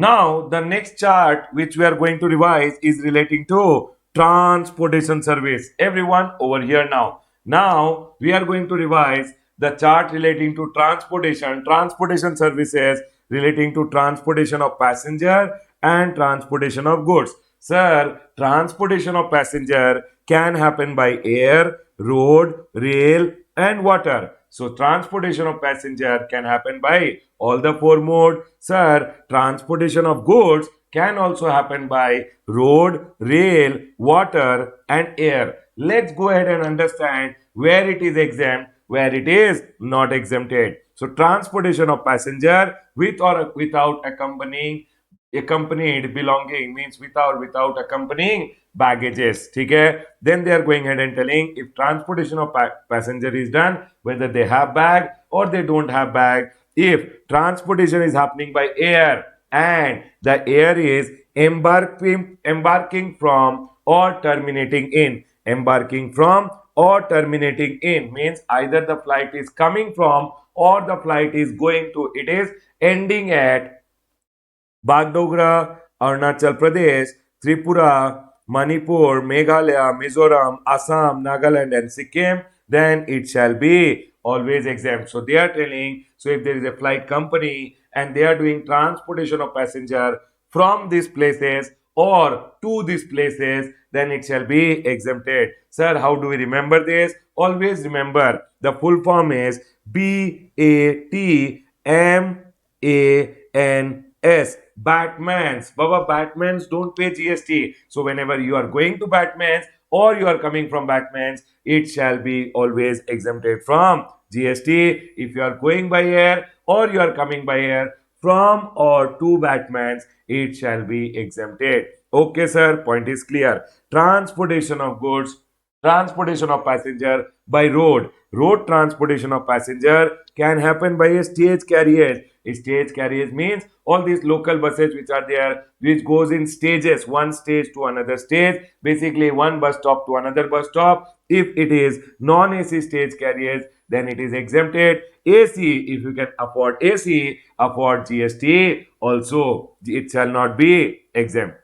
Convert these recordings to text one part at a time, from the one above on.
Now, the next chart which we are going to revise is relating to transportation service. Everyone over here now. Now, we are going to revise the chart relating to transportation services relating to transportation of passenger and transportation of goods. Sir, transportation of passenger can happen by air, road, rail, and water. So transportation of passenger can happen by all the four mode. Sir, transportation of goods can also happen by road, rail, water, and air. Let's go ahead and understand where it is exempt, where it is not exempted. So transportation of passenger with or without accompanied belonging means without accompanying baggages. ठीक है? Then they are going ahead and telling if transportation of passenger is done whether they have bag or they don't have bag. If transportation is happening by air and the air is embarking from or terminating in, embarking from or terminating in means either the flight is coming from or the flight is going to, it is ending at Bagdogra, Arunachal Pradesh, Tripura, Manipur, Meghalaya, Mizoram, Assam, Nagaland, and Sikkim, then it shall be always exempt. So they are telling, so if there is a flight company and they are doing transportation of passenger from these places or to these places, then it shall be exempted. Sir, how do we remember this? Always remember the full form is BATMANS. Batmans. Baba, Batmans don't pay GST. So whenever you are going to Batmans or you are coming from Batmans, it shall be always exempted from GST. If you are going by air or you are coming by air from or to Batmans, it shall be exempted. Okay, sir. Point is clear. Transportation of goods, transportation of passenger by road. Road transportation of passenger can happen by a stage carriage. A stage carriage means all these local buses which are there, which goes in stages, one stage to another stage, basically one bus stop to another bus stop. If it is non-AC stage carriage, then it is exempted. AC, if you can afford AC, afford GST, also it shall not be exempt.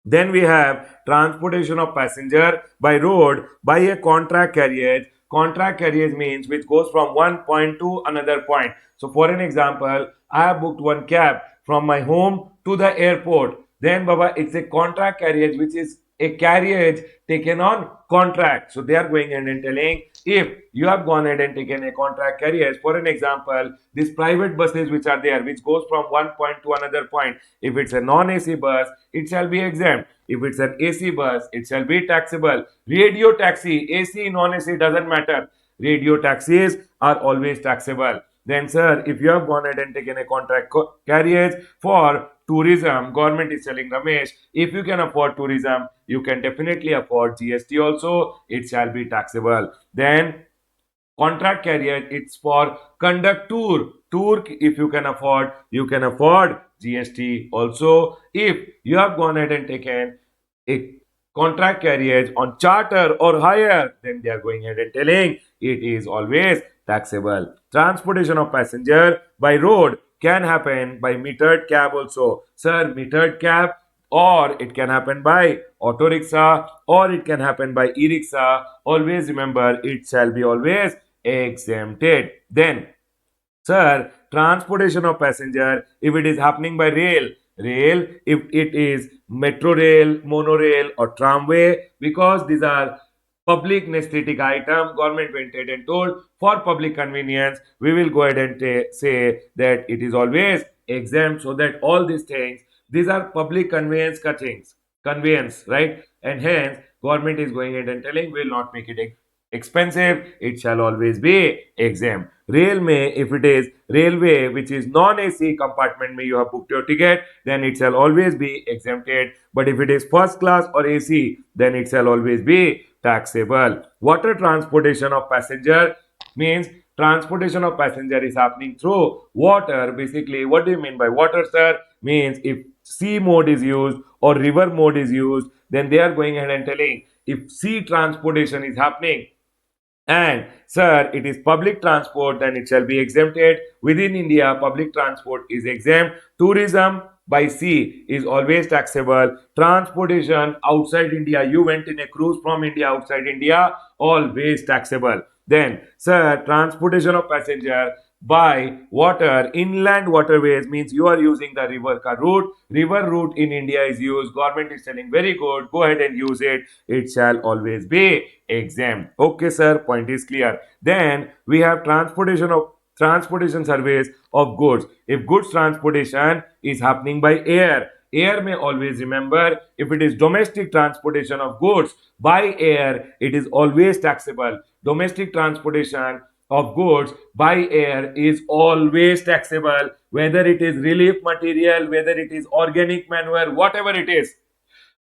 Then we have transportation of passenger by road by a contract carriage. Contract carriage means which goes from one point to another point. So for an example, I have booked one cab from my home to the airport. Then Baba, it's a contract carriage which is a carriage taken on contract. So they are going ahead and telling if you have gone ahead and taken a contract carriage, for an example, these private buses which are there, which goes from one point to another point. If it's a non-AC bus, it shall be exempt. If it's an AC bus, it shall be taxable. Radio taxi, AC, non-AC doesn't matter. Radio taxis are always taxable. Then, sir, if you have gone ahead and taken a contract carriage for tourism, government is telling Ramesh, if you can afford tourism, you can definitely afford GST also, it shall be taxable. Then contract carrier, it's for conduct tour if you can afford GST also. If you have gone ahead and taken a contract carriage on charter or hire, then they are going ahead and telling it is always taxable. Transportation of passenger by road can happen by metered cab also. Sir, metered cab, or it can happen by auto rickshaw, or it can happen by e-rickshaw. Always remember, it shall be always exempted. Then, sir, transportation of passenger, if it is happening by rail, if it is metro rail, monorail, or tramway, because these are public necessity item, government went ahead and told for public convenience, we will go ahead and say that it is always exempt, so that all these things, these are public conveyance, right? And hence, government is going ahead and telling we will not make it expensive, it shall always be exempt. Railway, if it is railway which is non-AC compartment, may you have booked your ticket, then it shall always be exempted. But if it is first class or AC, then it shall always be taxable. Water transportation of passenger means transportation of passenger is happening through water. Basically, what do you mean by water, sir? Means if sea mode is used or river mode is used, then they are going ahead and telling if sea transportation is happening and sir, it is public transport, then it shall be exempted. Within India, public transport is exempt. Tourism, by sea is always taxable. Transportation outside India, you went in a cruise from India outside India, always taxable. Then, sir, transportation of passenger by water, inland waterways means you are using the river ka route. River route in India is used. Government is telling very good. Go ahead and use it. It shall always be exempt. Okay, sir. Point is clear. Then we have transportation service of goods. If goods transportation is happening by air, air may always remember if it is domestic transportation of goods by air, it is always taxable. Domestic transportation of goods by air is always taxable, whether it is relief material, whether it is organic manure, whatever it is.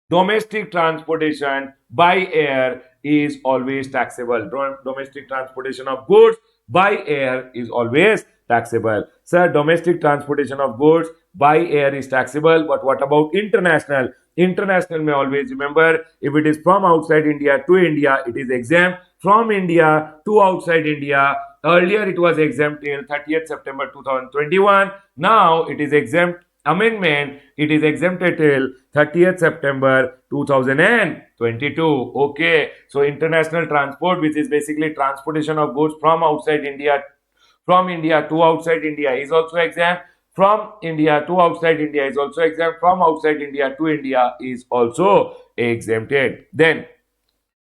Domestic transportation by air is always taxable. Domestic transportation of goods by air is always taxable. Sir, domestic transportation of goods by air is taxable, but what about international? International may always remember if it is from outside India to India, it is exempt. From India to outside India, earlier it was exempt till 30th September 2021. Now it is exempt amendment, it is exempted till 30th September 2022. Okay, so international transport, which is basically transportation of goods from India to outside India, is also exempt. From India to outside India is also exempt. From outside India to India is also exempted. Then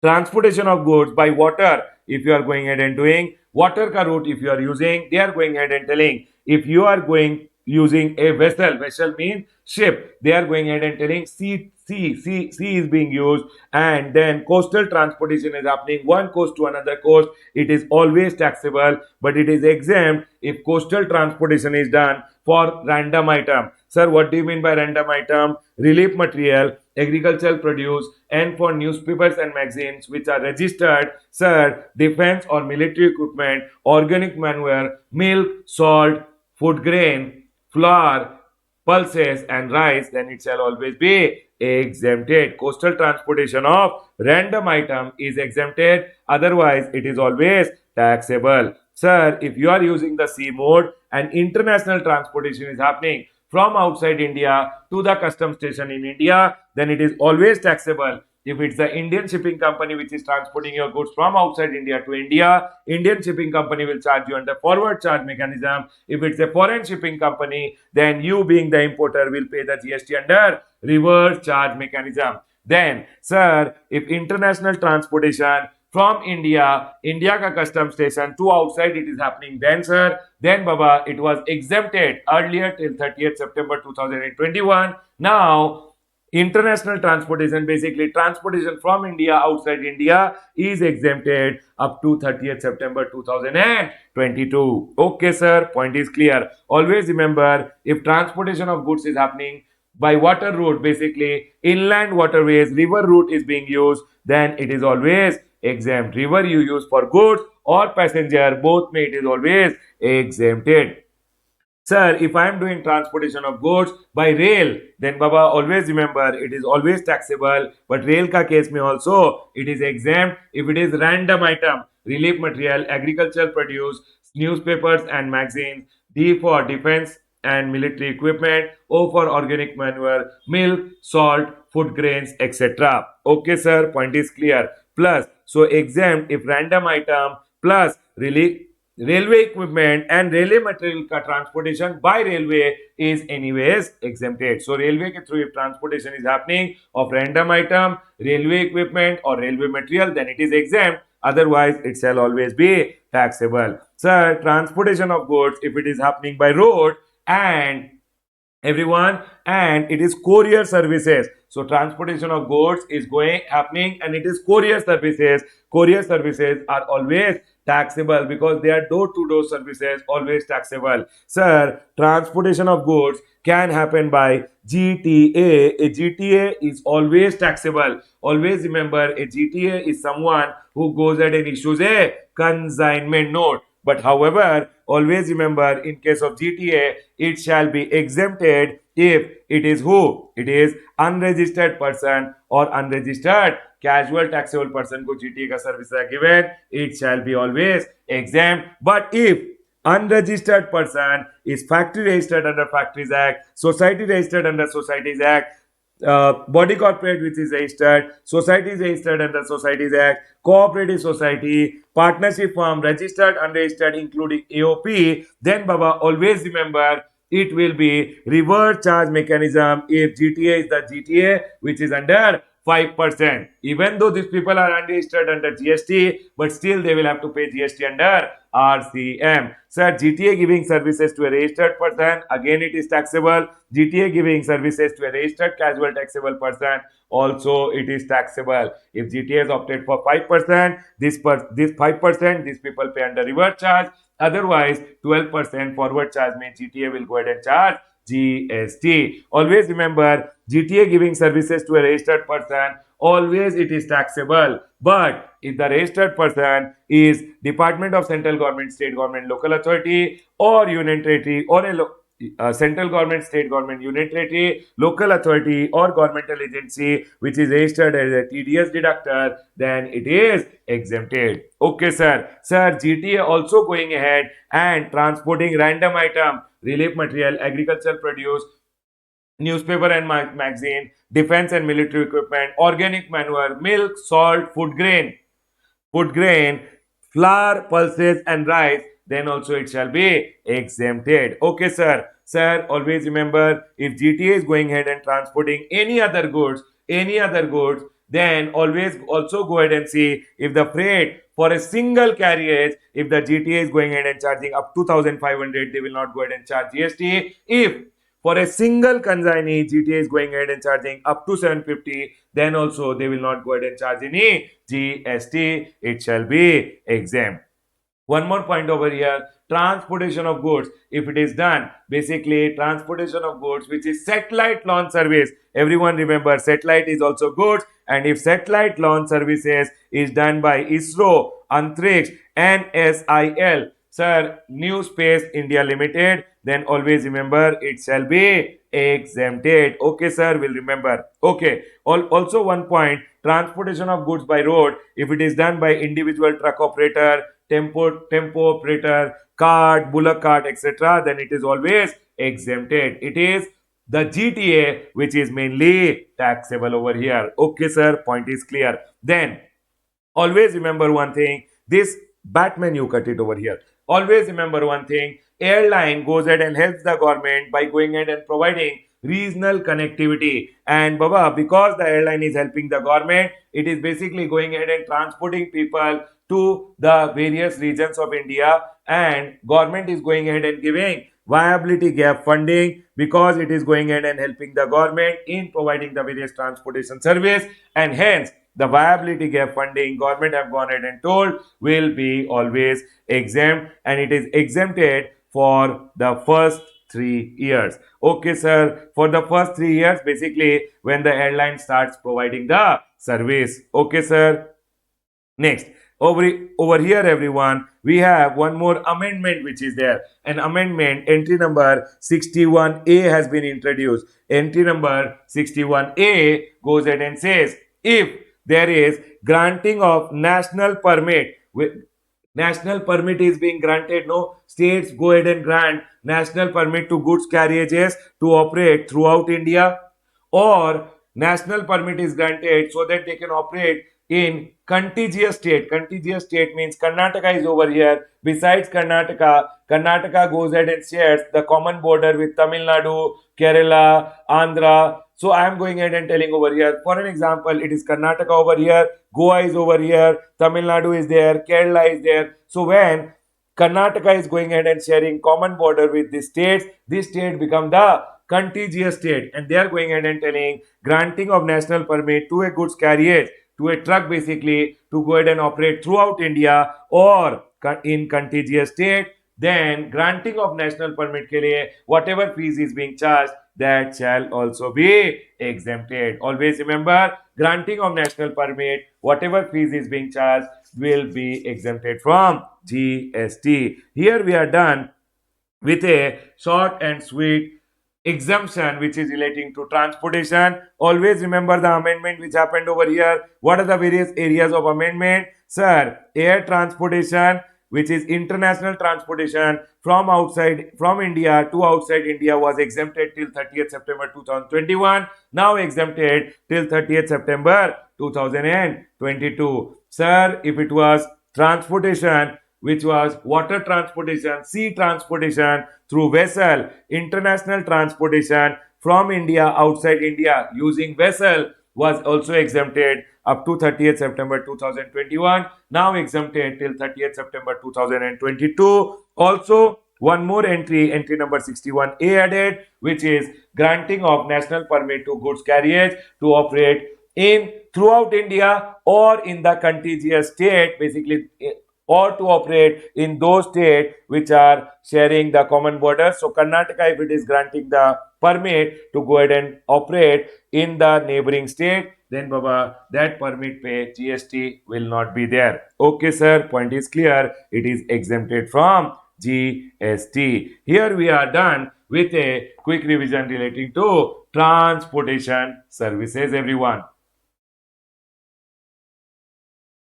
transportation of goods by water, if you are going ahead and doing water ka route, if you are using, they are going ahead and telling if you are going using a vessel means ship, they are going ahead and telling sea is being used, and then coastal transportation is happening one coast to another coast, it is always taxable, but it is exempt if coastal transportation is done for random item. Sir, what do you mean by random item? Relief material, agricultural produce, and for newspapers and magazines which are registered, sir, defense or military equipment, organic manure, milk, salt, food grain, flour, pulses, and rice, then it shall always be exempted. Coastal transportation of random item is exempted, otherwise, it is always taxable. Sir, if you are using the sea mode and international transportation is happening from outside India to the custom station in India, then it is always taxable. If it's the Indian shipping company which is transporting your goods from outside India to India, Indian shipping company will charge you under forward charge mechanism. If it's a foreign shipping company, then you being the importer will pay the GST under reverse charge mechanism. Then, sir, if international transportation from India ka custom station to outside it is happening, then sir, then Baba, it was exempted earlier till 30th September 2021. Now, international transportation, basically transportation from India outside India, is exempted up to 30th September 2022. Okay, sir, point is clear. Always remember if transportation of goods is happening by water route, basically inland waterways, river route is being used, then it is always exempt. River you use for goods or passenger, both may, it is always exempted. Sir, if I am doing transportation of goods by rail, then Baba, always remember it is always taxable. But rail ka case may also it is exempt if it is random item, relief material, agricultural produce, newspapers and magazines. D for defense and military equipment. O for organic manure, milk, salt, food grains, etc. Okay, sir. Point is clear. Plus, so exempt if random item plus relief railway equipment and railway material ka transportation by railway is anyways exempted. So railway ke through if transportation is happening of random item, railway equipment or railway material, then it is exempt. Otherwise, it shall always be taxable. Sir, transportation of goods, if it is happening by road and everyone, and it is courier services, so transportation of goods is going happening and it is courier services. Courier services are always taxable because they are door to door services, always taxable. Sir, transportation of goods can happen by GTA. A GTA is always taxable. Always remember a GTA is someone who goes ahead and issues a consignment note. But however, always remember in case of GTA, it shall be exempted if it is who? It is unregistered person or unregistered casual taxable person को GTA का service are given, it shall be always exempt. But if Unregistered person is factory registered under Factories Act, society registered under Societies Act, body corporate which is registered, society is registered under Societies Act, cooperative society, partnership firm, registered, unregistered, including AOP. Then, Baba, always remember it will be reverse charge mechanism if GTA is the GTA which is under 5%. Even though these people are unregistered under GST, but still they will have to pay GST under RCM. Sir, GTA giving services to a registered person, again it is taxable. GTA giving services to a registered casual taxable person, also it is taxable. If GTA has opted for 5%, this 5%, these people pay under reverse charge. Otherwise, 12% forward charge means GTA will go ahead and charge GST. Always remember, GTA giving services to a registered person, always it is taxable. But if the registered person is Department of Central Government, State Government, Local Authority, or Union Territory, or central government, state government, union territory, local authority, or governmental agency which is registered as a TDS deductor, then it is exempted. Okay, sir. Sir, GTA also going ahead and transporting random item, relief material, agricultural produce, newspaper and magazine, defense and military equipment, organic manure, milk, salt, food grain, flour, pulses, and rice, then also it shall be exempted. Okay, sir. Sir, always remember if GTA is going ahead and transporting any other goods, then always also go ahead and see if the freight for a single carriage, if the GTA is going ahead and charging up to 2,500, they will not go ahead and charge GST. If for a single consignee, GTA is going ahead and charging up to 750. Then also they will not go ahead and charge any GST. It shall be exempt. One more point over here, transportation of goods. If it is done, basically transportation of goods, which is satellite launch service. Everyone remember, satellite is also goods. And if satellite launch services is done by ISRO, Antrix, NSIL, sir, New Space India Limited, then always remember it shall be exempted. Okay, sir, will remember. Okay. Also one point, transportation of goods by road, if it is done by individual truck operator, tempo operator, cart, bullock cart, etc., then it is always exempted. It is the GTA which is mainly taxable over here. Okay, sir, point is clear. Then always remember one thing, this Batman, you cut it over here. Always remember one thing, airline goes ahead and helps the government by going ahead and providing regional connectivity. And Baba, because the airline is helping the government, it is basically going ahead and transporting people to the various regions of India, and government is going ahead and giving viability gap funding because it is going ahead and helping the government in providing the various transportation service, and hence the viability gap funding government have gone ahead and told will be always exempt, and it is exempted for the first 3 years. Okay, sir, for the first 3 years, basically when the airline starts providing the service. Okay, sir. Next, over here, everyone, we have one more amendment which is there. An amendment, entry number 61A has been introduced. Entry number 61A goes ahead and says, if there is granting of national permit, national permit is being granted, no, states go ahead and grant national permit to goods carriages to operate throughout India, or national permit is granted so that they can operate in contiguous state. Contiguous state means Karnataka is over here. Besides Karnataka, Karnataka goes ahead and shares the common border with Tamil Nadu, Kerala, Andhra. So I am going ahead and telling over here. For an example, it is Karnataka over here, Goa is over here, Tamil Nadu is there, Kerala is there. So when Karnataka is going ahead and sharing common border with the states, this state become the contiguous state, and they are going ahead and telling granting of national permit to a goods carriage, to a truck basically, to go ahead and operate throughout India or in contiguous state, then granting of national permit ke liye whatever fees is being charged, that shall also be exempted. Always remember, granting of national permit, whatever fees is being charged will be exempted from GST. Here we are done with a short and sweet exemption which is relating to transportation. Always remember the amendment which happened over here. What are the various areas of amendment? Sir, air transportation, which is international transportation from India to outside India, was exempted till 30th September 2021. Now exempted till 30th September 2022. Sir, if it was transportation, which was water transportation, sea transportation through vessel, international transportation from India outside India using vessel, was also exempted up to 30th September 2021, now exempted till 30th September 2022. Also, one more entry, entry number 61A added, which is granting of national permit to goods carriage to operate in throughout India or in the contiguous state, basically, or to operate in those states which are sharing the common borders. So Karnataka, if it is granting the permit to go ahead and operate in the neighboring state, then Baba, that permit pay GST will not be there. Okay, sir, point is clear. It is exempted from GST. Here we are done with a quick revision relating to transportation services, everyone.